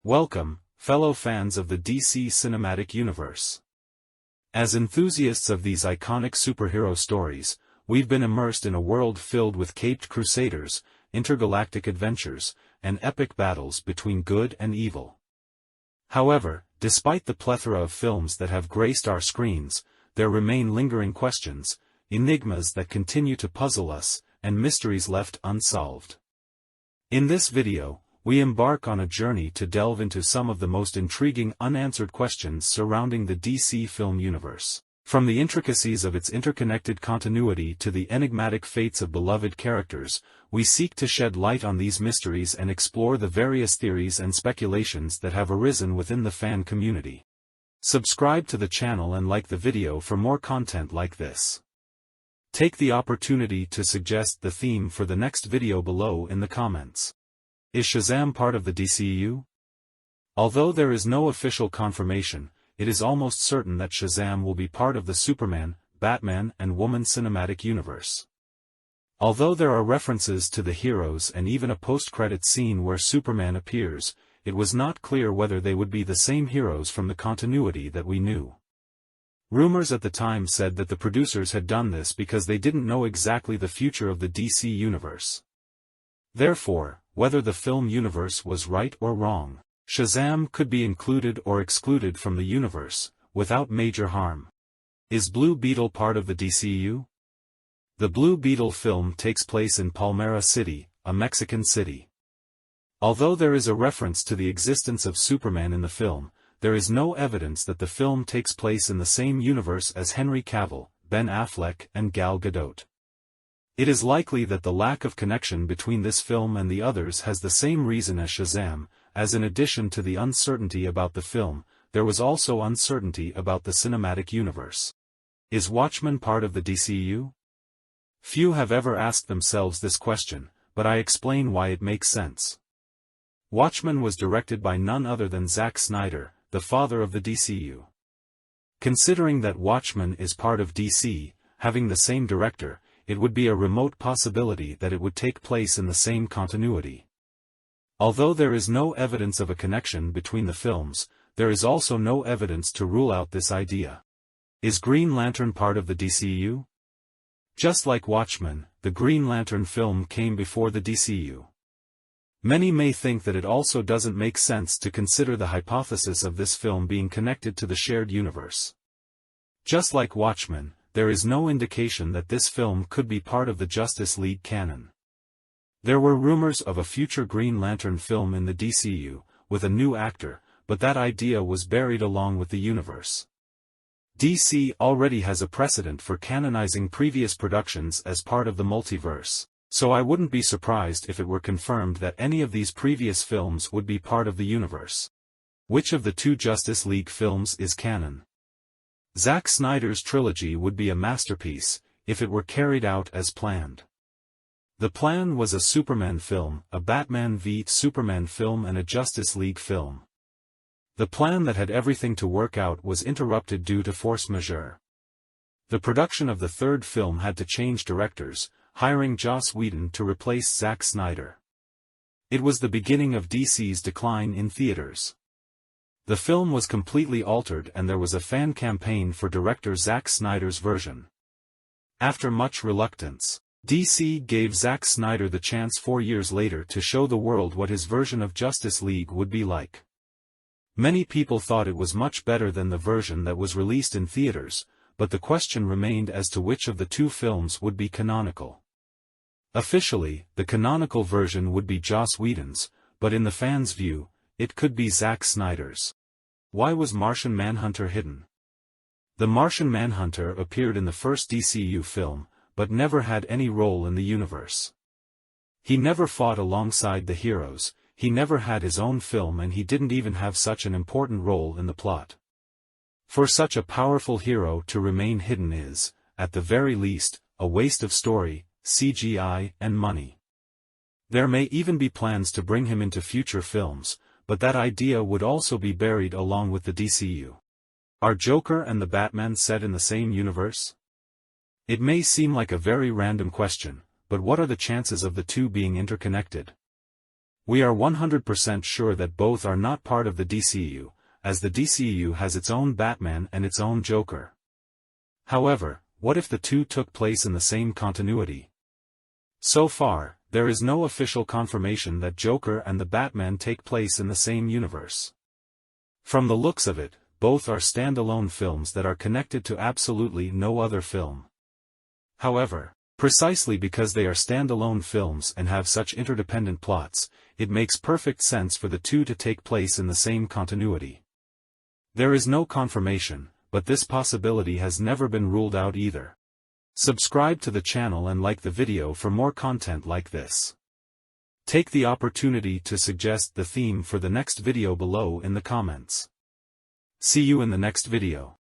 Welcome, fellow fans of the DC cinematic universe. As enthusiasts of these iconic superhero stories, we've been immersed in a world filled with caped crusaders, intergalactic adventures, and epic battles between good and evil. However, despite the plethora of films that have graced our screens, there remain lingering questions, enigmas that continue to puzzle us, and mysteries left unsolved. In this video, we embark on a journey to delve into some of the most intriguing unanswered questions surrounding the DC film universe. From the intricacies of its interconnected continuity to the enigmatic fates of beloved characters, we seek to shed light on these mysteries and explore the various theories and speculations that have arisen within the fan community. Subscribe to the channel and like the video for more content like this. Take the opportunity to suggest the theme for the next video below in the comments. Is Shazam part of the DCU? Although there is no official confirmation, it is almost certain that Shazam will be part of the Superman, Batman and Woman cinematic universe. Although there are references to the heroes and even a post-credit scene where Superman appears, it was not clear whether they would be the same heroes from the continuity that we knew. Rumors at the time said that the producers had done this because they didn't know exactly the future of the DC universe. Therefore, whether the film universe was right or wrong, Shazam could be included or excluded from the universe, without major harm. Is Blue Beetle part of the DCU? The Blue Beetle film takes place in Palmera City, a Mexican city. Although there is a reference to the existence of Superman in the film, there is no evidence that the film takes place in the same universe as Henry Cavill, Ben Affleck and Gal Gadot. It is likely that the lack of connection between this film and the others has the same reason as Shazam, as in addition to the uncertainty about the film, there was also uncertainty about the cinematic universe. Is Watchmen part of the DCU? Few have ever asked themselves this question, but I explain why it makes sense. Watchmen was directed by none other than Zack Snyder, the father of the DCU. Considering that Watchmen is part of DC, having the same director, it would be a remote possibility that it would take place in the same continuity. Although there is no evidence of a connection between the films, there is also no evidence to rule out this idea. Is Green Lantern part of the DCU? Just like Watchmen, the Green Lantern film came before the DCU. Many may think that it also doesn't make sense to consider the hypothesis of this film being connected to the shared universe. Just like Watchmen, there is no indication that this film could be part of the Justice League canon. There were rumors of a future Green Lantern film in the DCU, with a new actor, but that idea was buried along with the universe. DC already has a precedent for canonizing previous productions as part of the multiverse, so I wouldn't be surprised if it were confirmed that any of these previous films would be part of the universe. Which of the two Justice League films is canon? Zack Snyder's trilogy would be a masterpiece, if it were carried out as planned. The plan was a Superman film, a Batman v Superman film and a Justice League film. The plan that had everything to work out was interrupted due to force majeure. The production of the third film had to change directors, hiring Joss Whedon to replace Zack Snyder. It was the beginning of DC's decline in theaters. The film was completely altered and there was a fan campaign for director Zack Snyder's version. After much reluctance, DC gave Zack Snyder the chance 4 years later to show the world what his version of Justice League would be like. Many people thought it was much better than the version that was released in theaters, but the question remained as to which of the two films would be canonical. Officially, the canonical version would be Joss Whedon's, but in the fans' view, it could be Zack Snyder's. Why was Martian Manhunter hidden? The Martian Manhunter appeared in the first DCU film, but never had any role in the universe. He never fought alongside the heroes, he never had his own film and he didn't even have such an important role in the plot. For such a powerful hero to remain hidden is, at the very least, a waste of story, CGI and money. There may even be plans to bring him into future films, but that idea would also be buried along with the DCU. Are Joker and the Batman set in the same universe? It may seem like a very random question, but what are the chances of the two being interconnected? We are 100% sure that both are not part of the DCU, as the DCU has its own Batman and its own Joker. However, what if the two took place in the same continuity? So far, there is no official confirmation that Joker and the Batman take place in the same universe. From the looks of it, both are standalone films that are connected to absolutely no other film. However, precisely because they are standalone films and have such interdependent plots, it makes perfect sense for the two to take place in the same continuity. There is no confirmation, but this possibility has never been ruled out either. Subscribe to the channel and like the video for more content like this. Take the opportunity to suggest the theme for the next video below in the comments. See you in the next video.